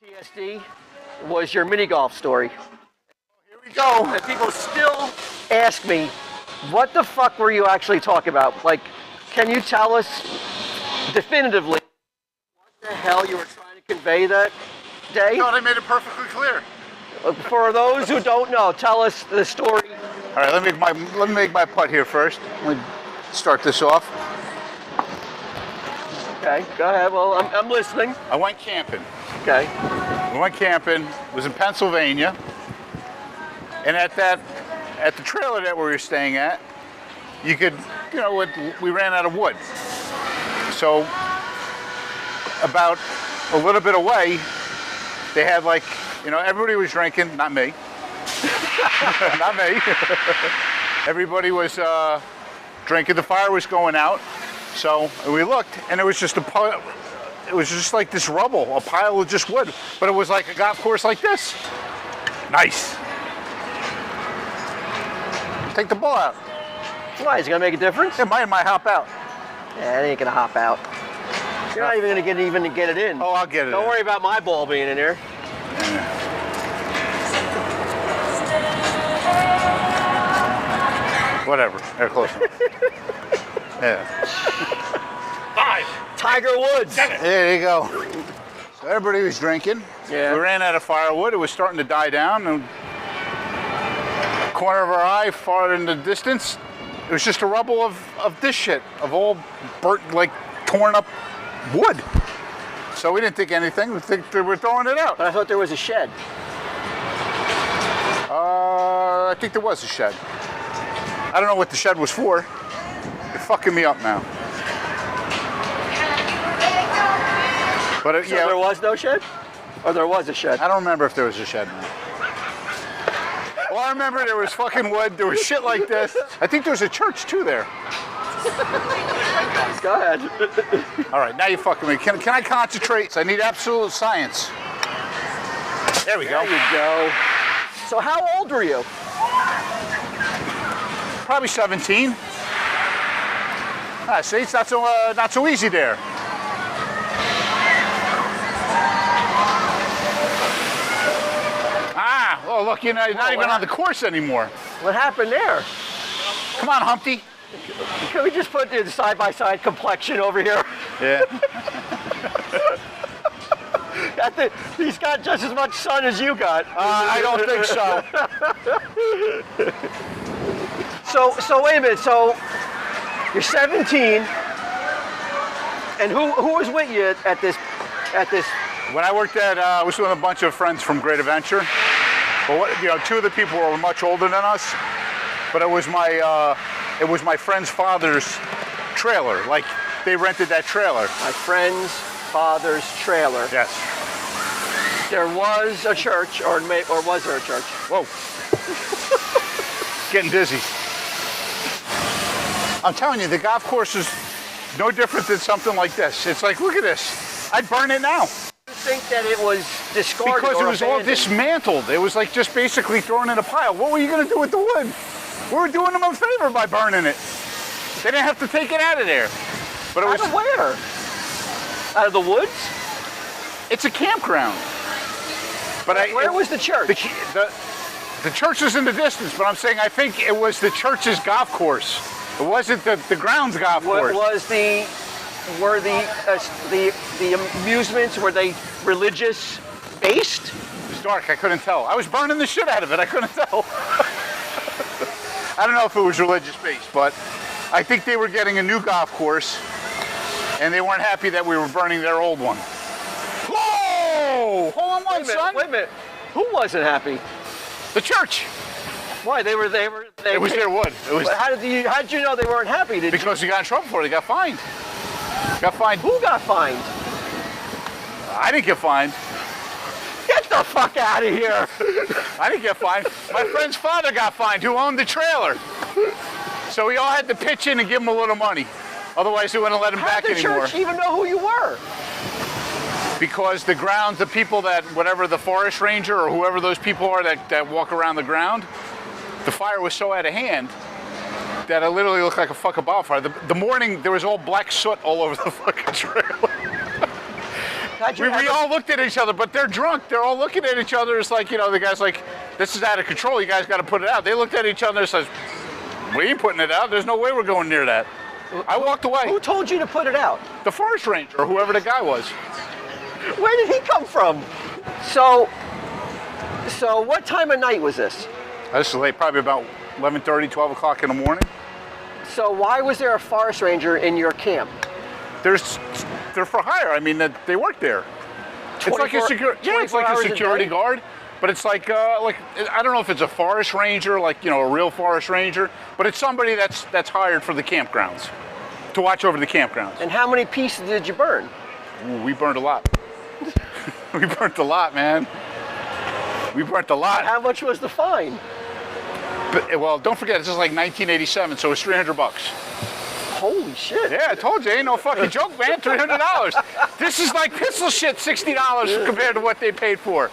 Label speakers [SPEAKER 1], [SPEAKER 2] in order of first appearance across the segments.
[SPEAKER 1] PTSD was your mini golf story.
[SPEAKER 2] Here we go.
[SPEAKER 1] And people still ask me, what the fuck were you actually talking about? Like, can you tell us definitively what the hell you were trying to convey that day?
[SPEAKER 2] No, they made it perfectly clear.
[SPEAKER 1] For those who don't know, tell us the story.
[SPEAKER 2] All right, let me make my putt here first. Let me start this off.
[SPEAKER 1] Okay, go ahead. Well, I'm listening.
[SPEAKER 2] I went camping.
[SPEAKER 1] Okay.
[SPEAKER 2] We went camping. It was in Pennsylvania, and at the trailer that we were staying at, you could, we ran out of wood. So about a little bit away, they had everybody was drinking, not me. Not me. Everybody was drinking. The fire was going out. So we looked, and it was just like this rubble, a pile of just wood. But it was like a golf course like this. Nice. Take the ball out.
[SPEAKER 1] Why? Is it gonna make a difference?
[SPEAKER 2] It might hop out.
[SPEAKER 1] Yeah, it ain't gonna hop out. You're not even gonna get it in.
[SPEAKER 2] Oh, I'll get it.
[SPEAKER 1] Don't worry about my ball being in here.
[SPEAKER 2] Whatever. They're close enough. Yeah.
[SPEAKER 3] 5.
[SPEAKER 1] Tiger Woods.
[SPEAKER 3] 7.
[SPEAKER 2] There you go. So everybody was drinking.
[SPEAKER 1] Yeah.
[SPEAKER 2] We ran out of firewood. It was starting to die down. And corner of our eye, far in the distance, it was just a rubble of this shit, of all burnt, torn up wood. So we didn't think anything. We think they were throwing it out.
[SPEAKER 1] But I thought there was a shed.
[SPEAKER 2] I think there was a shed. I don't know what the shed was for. You're fucking me up now. But
[SPEAKER 1] So there was no shed? Or there was a shed?
[SPEAKER 2] I don't remember if there was a shed now. Well, I remember there was fucking wood. There was shit like this. I think there was a church too there.
[SPEAKER 1] Go ahead.
[SPEAKER 2] All right, now you're fucking me. Can I concentrate? I need absolute science. There we go.
[SPEAKER 1] There you go. So how old were you?
[SPEAKER 2] Probably 17. See, it's not so easy there. Oh look, you're not even on the course anymore.
[SPEAKER 1] What happened there?
[SPEAKER 2] Come on, Humpty.
[SPEAKER 1] Can we just put the side-by-side complexion over here?
[SPEAKER 2] Yeah.
[SPEAKER 1] He's got just as much sun as you got.
[SPEAKER 2] I don't think so.
[SPEAKER 1] So wait a minute. So you're 17, and who was with you at this?
[SPEAKER 2] When I worked I was with a bunch of friends from Great Adventure. But two of the people were much older than us. But it was my friend's father's trailer. Like they rented that trailer.
[SPEAKER 1] My friend's father's trailer.
[SPEAKER 2] Yes.
[SPEAKER 1] There was a church, or was there a church?
[SPEAKER 2] Whoa. Getting dizzy. I'm telling you, the golf course is no different than something like this. It's like, look at this. I'd burn it now.
[SPEAKER 1] You think that it was discarded
[SPEAKER 2] because
[SPEAKER 1] or
[SPEAKER 2] it was all
[SPEAKER 1] abandoned?
[SPEAKER 2] dismantled. It was like just basically thrown in a pile. What were you going to do with the wood? We were doing them a favor by burning it. They didn't have to take it out of there. But it was
[SPEAKER 1] out of where? Out of the woods?
[SPEAKER 2] It's a campground. But
[SPEAKER 1] where was the church?
[SPEAKER 2] The church is in the distance, but I'm saying I think it was the church's golf course. It wasn't the grounds golf course.
[SPEAKER 1] Were the amusements, were they religious based?
[SPEAKER 2] It was dark. I couldn't tell. I was burning the shit out of it. I couldn't tell. I don't know if it was religious based, but I think they were getting a new golf course, and they weren't happy that we were burning their old one. Whoa! Hold on, son.
[SPEAKER 1] Wait a minute. Who wasn't happy?
[SPEAKER 2] The church.
[SPEAKER 1] Why? It was
[SPEAKER 2] their wood. It was.
[SPEAKER 1] How did you know they weren't happy?
[SPEAKER 2] Because they got in trouble for it. They got fined. Got fined.
[SPEAKER 1] Who got fined?
[SPEAKER 2] I didn't get fined.
[SPEAKER 1] Get the fuck out of here!
[SPEAKER 2] I didn't get fined. My friend's father got fined, who owned the trailer. So we all had to pitch in and give him a little money. Otherwise, they wouldn't let him back anymore.
[SPEAKER 1] How did the church even know who you were?
[SPEAKER 2] Because the grounds, the people that, whatever the forest ranger or whoever those people are that walk around the ground, the fire was so out of hand that it literally looked like a fucking bonfire. The morning, there was all black soot all over the fucking trailer.
[SPEAKER 1] How'd you
[SPEAKER 2] We
[SPEAKER 1] ever-
[SPEAKER 2] all looked at each other, but they're drunk. They're all looking at each other. It's like, the guy's like, this is out of control. You guys got to put it out. They looked at each other and says, we ain't putting it out. There's no way we're going near that. I walked away.
[SPEAKER 1] Who told you to put it out?
[SPEAKER 2] The forest ranger or whoever the guy was.
[SPEAKER 1] Where did he come from? So what time of night was this?
[SPEAKER 2] This is late, probably about 11:30, 12 o'clock in the morning.
[SPEAKER 1] So why was there a forest ranger in your camp?
[SPEAKER 2] They're for hire. I mean, they work there. It's like a
[SPEAKER 1] 24
[SPEAKER 2] it's like a
[SPEAKER 1] hours a
[SPEAKER 2] security
[SPEAKER 1] day?
[SPEAKER 2] guard, but it's like I don't know if it's a forest ranger, like a real forest ranger, but it's somebody that's hired for the campgrounds to watch over the campgrounds.
[SPEAKER 1] And how many pieces did you burn?
[SPEAKER 2] Ooh, we burned a lot. We burnt a lot, man. We burnt a lot.
[SPEAKER 1] How much was the fine?
[SPEAKER 2] But, well, don't forget, this is like 1987, so it's $300.
[SPEAKER 1] Holy shit.
[SPEAKER 2] Yeah, I told you, ain't no fucking joke, man. $300. This is like pistol shit, $60 compared to what they paid for.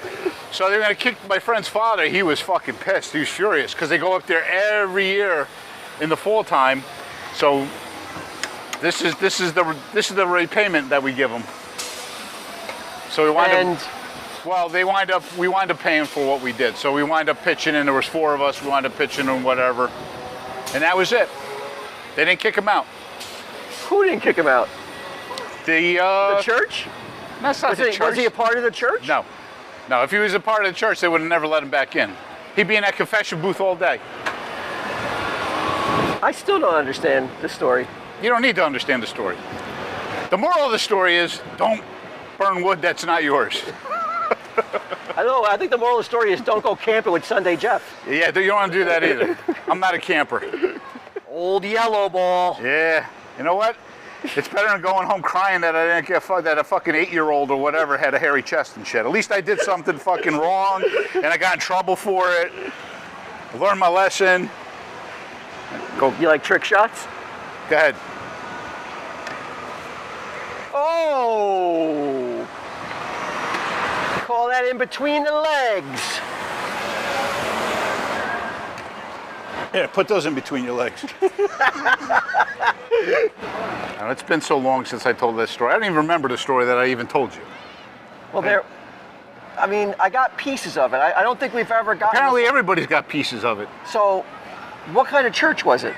[SPEAKER 2] So they're gonna kick my friend's father. He was fucking pissed. He was furious because they go up there every year in the fall time. So this is the repayment that we give them. So we wind up. Well, we wind up paying for what we did. So we wind up pitching in. There was 4 of us. We wind up pitching and whatever, and that was it. They didn't kick him out.
[SPEAKER 1] Who didn't kick him out?
[SPEAKER 2] The
[SPEAKER 1] church?
[SPEAKER 2] That's not the church.
[SPEAKER 1] Was he a part of the church?
[SPEAKER 2] No. No, if he was a part of the church, they would have never let him back in. He'd be in that confession booth all day.
[SPEAKER 1] I still don't understand the story.
[SPEAKER 2] You don't need to understand the story. The moral of the story is don't burn wood that's not yours.
[SPEAKER 1] I know. I think the moral of the story is don't go camping with Sunday Jeff.
[SPEAKER 2] Yeah, you don't want to do that either. I'm not a camper.
[SPEAKER 1] Old yellow ball.
[SPEAKER 2] Yeah. You know what? It's better than going home crying that I didn't get that a fucking 8-year-old or whatever had a hairy chest and shit. At least I did something fucking wrong and I got in trouble for it. I learned my lesson.
[SPEAKER 1] You like trick shots?
[SPEAKER 2] Go ahead.
[SPEAKER 1] Oh! Call that in between the legs.
[SPEAKER 2] Yeah, put those in between your legs. Now, it's been so long since I told that story. I don't even remember the story that I even told you.
[SPEAKER 1] Well, I got pieces of it. I don't think we've ever gotten...
[SPEAKER 2] Apparently everybody's got pieces of it.
[SPEAKER 1] So, what kind of church was it?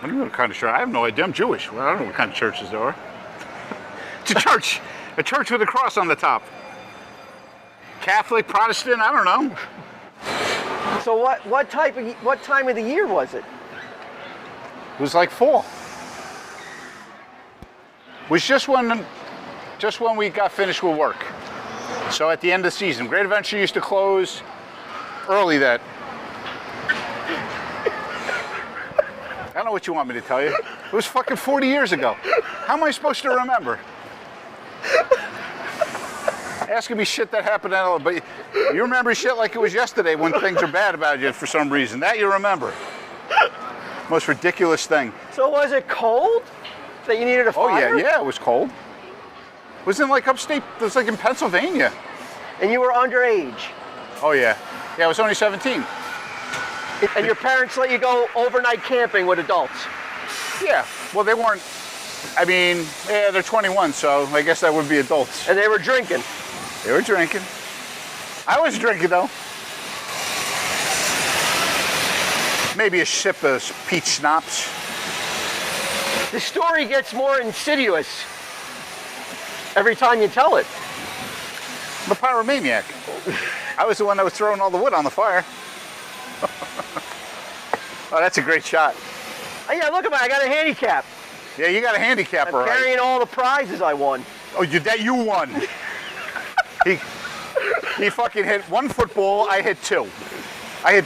[SPEAKER 2] I don't know what kind of church. I have no idea. I'm Jewish. Well, I don't know what kind of churches there are. It's a church. A church with a cross on the top. Catholic, Protestant, I don't know.
[SPEAKER 1] So what time of the year was it?
[SPEAKER 2] It was like fall. It was just when we got finished with work. So at the end of the season, Great Adventure used to close early that. I don't know what you want me to tell you. It was fucking 40 years ago. How am I supposed to remember? Asking me shit that happened at all, but you remember shit like it was yesterday when things are bad about you for some reason. That you remember. Most ridiculous thing.
[SPEAKER 1] So was it cold that you needed a fire?
[SPEAKER 2] Oh yeah, it was cold. It was in like upstate, it was like in Pennsylvania.
[SPEAKER 1] And you were underage?
[SPEAKER 2] Oh yeah. Yeah, I was only 17.
[SPEAKER 1] And your parents let you go overnight camping with adults?
[SPEAKER 2] Yeah, well they weren't, yeah, they're 21, so I guess that would be adults.
[SPEAKER 1] And they were drinking?
[SPEAKER 2] They were drinking. I was drinking though. Maybe a sip of peach schnapps.
[SPEAKER 1] The story gets more insidious every time you tell it.
[SPEAKER 2] I'm a pyromaniac. I was the one that was throwing all the wood on the fire. Oh, that's a great shot.
[SPEAKER 1] Oh, yeah, look at me, I got a handicap.
[SPEAKER 2] Yeah, you got a handicap,
[SPEAKER 1] I'm
[SPEAKER 2] all right.
[SPEAKER 1] carrying all the prizes I won.
[SPEAKER 2] Oh, you won. He fucking hit 1 football, I hit 2. I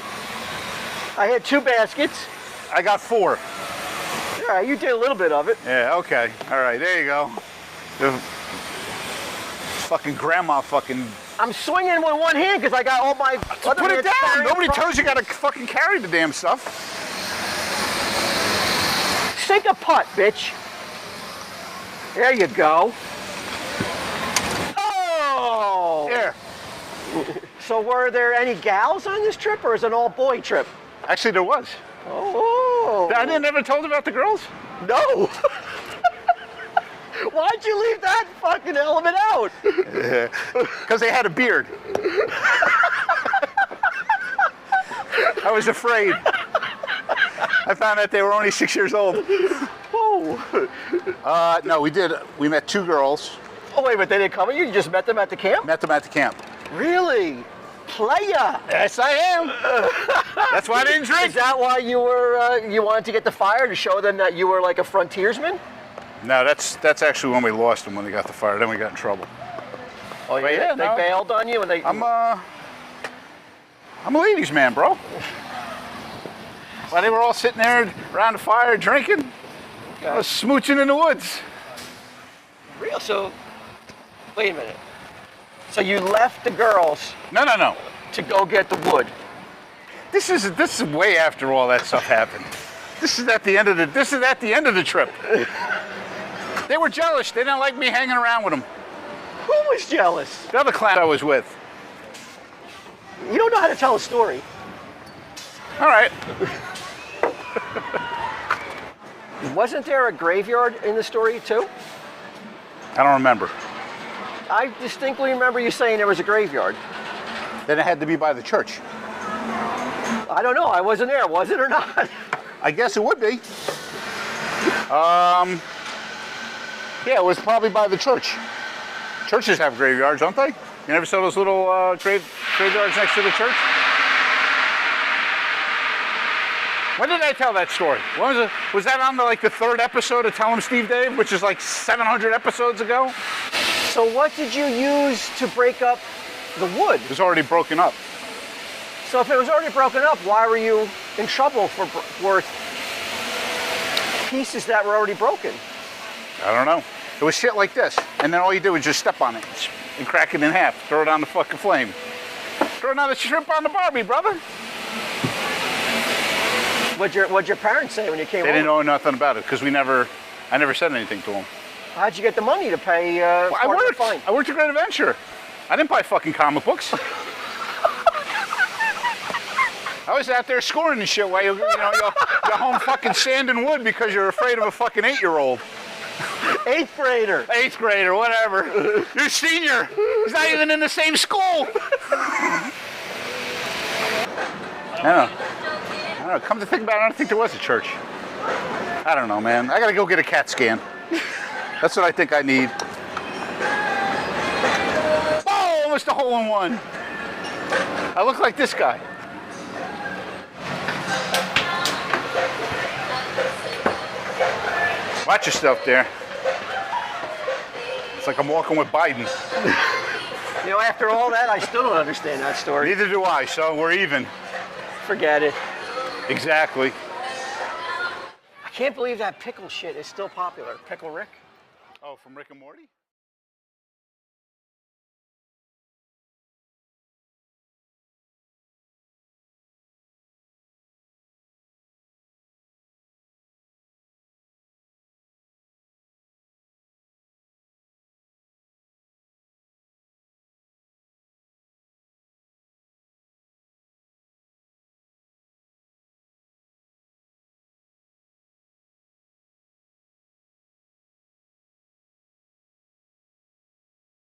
[SPEAKER 1] had 2 baskets.
[SPEAKER 2] I got 4.
[SPEAKER 1] Yeah, you did a little bit of it.
[SPEAKER 2] Yeah, okay. All right, there you go. The fucking grandma fucking...
[SPEAKER 1] I'm swinging with one hand because I got all my...
[SPEAKER 2] Put it down. Nobody tells you got to fucking carry the damn stuff.
[SPEAKER 1] Sink a putt, bitch. There you go. Oh!
[SPEAKER 2] There.
[SPEAKER 1] So were there any gals on this trip, or is it an all-boy trip?
[SPEAKER 2] Actually, there was.
[SPEAKER 1] Oh.
[SPEAKER 2] I didn't ever told about the girls?
[SPEAKER 1] No. Why'd you leave that fucking element out?
[SPEAKER 2] Because they had a beard. I was afraid. I found out they were only 6 years old.
[SPEAKER 1] Oh.
[SPEAKER 2] No, we did. We met 2 girls.
[SPEAKER 1] Oh, wait, but they didn't come with you? You just met them at the camp?
[SPEAKER 2] Met them at the camp.
[SPEAKER 1] Really? Playa.
[SPEAKER 2] Yes, I am. That's why I didn't
[SPEAKER 1] Is
[SPEAKER 2] drink.
[SPEAKER 1] that why you were, you wanted to get the fire to show them that you were like a frontiersman?
[SPEAKER 2] No, that's actually when we lost them, when they got the fire. Then we got in trouble.
[SPEAKER 1] Oh,
[SPEAKER 2] But
[SPEAKER 1] yeah?
[SPEAKER 2] yeah,
[SPEAKER 1] They
[SPEAKER 2] no.
[SPEAKER 1] bailed on you and they...
[SPEAKER 2] I'm a ladies' man, bro. While they were all sitting there around the fire drinking, I was smooching in the woods.
[SPEAKER 1] Real? So, wait a minute. So you left the girls
[SPEAKER 2] No.
[SPEAKER 1] to go get the wood.
[SPEAKER 2] This is way after all that stuff happened. This is at the end of the trip. They were jealous. They didn't like me hanging around with them.
[SPEAKER 1] Who was jealous?
[SPEAKER 2] The other clown I was with.
[SPEAKER 1] You don't know how to tell a story.
[SPEAKER 2] All right.
[SPEAKER 1] Wasn't there a graveyard in the story too?
[SPEAKER 2] I don't remember.
[SPEAKER 1] I distinctly remember you saying there was a graveyard.
[SPEAKER 2] Then it had to be by the church.
[SPEAKER 1] I don't know. I wasn't there. Was it or not?
[SPEAKER 2] I guess it would be. Yeah, it was probably by the church. Churches have graveyards, don't they? You never saw those little graveyards next to the church? When did I tell that story? When was it? Was that on the 3rd episode of Tell 'em Steve Dave, which is like 700 episodes ago?
[SPEAKER 1] So what did you use to break up the wood?
[SPEAKER 2] It was already broken up.
[SPEAKER 1] So if it was already broken up, why were you in trouble for pieces that were already broken?
[SPEAKER 2] I don't know. It was shit like this, and then all you did was just step on it and crack it in half, throw it on the fucking flame. Throw another shrimp on the Barbie, brother.
[SPEAKER 1] What'd your parents say when you came
[SPEAKER 2] They didn't
[SPEAKER 1] over?
[SPEAKER 2] know nothing about it because I never said anything to them.
[SPEAKER 1] How'd you get the money to pay
[SPEAKER 2] I
[SPEAKER 1] part of the
[SPEAKER 2] worked.
[SPEAKER 1] fine?
[SPEAKER 2] I worked at Great Adventure. I didn't buy fucking comic books. I was out there scoring and shit while you're home fucking sanding wood because you're afraid of a fucking 8-year-old.
[SPEAKER 1] 8th grader.
[SPEAKER 2] 8th grader, whatever. You're a senior. He's not even in the same school. I don't know. Come to think about it, I don't think there was a church. I don't know, man. I gotta go get a CAT scan. That's what I think I need. Oh, almost a hole-in-one. I look like this guy. Watch yourself there. It's like I'm walking with Biden.
[SPEAKER 1] You know, after all that, I still don't understand that story.
[SPEAKER 2] Neither do I, so we're even.
[SPEAKER 1] Forget it.
[SPEAKER 2] Exactly.
[SPEAKER 1] I can't believe that pickle shit is still popular. Pickle Rick?
[SPEAKER 2] Oh, from Rick and Morty?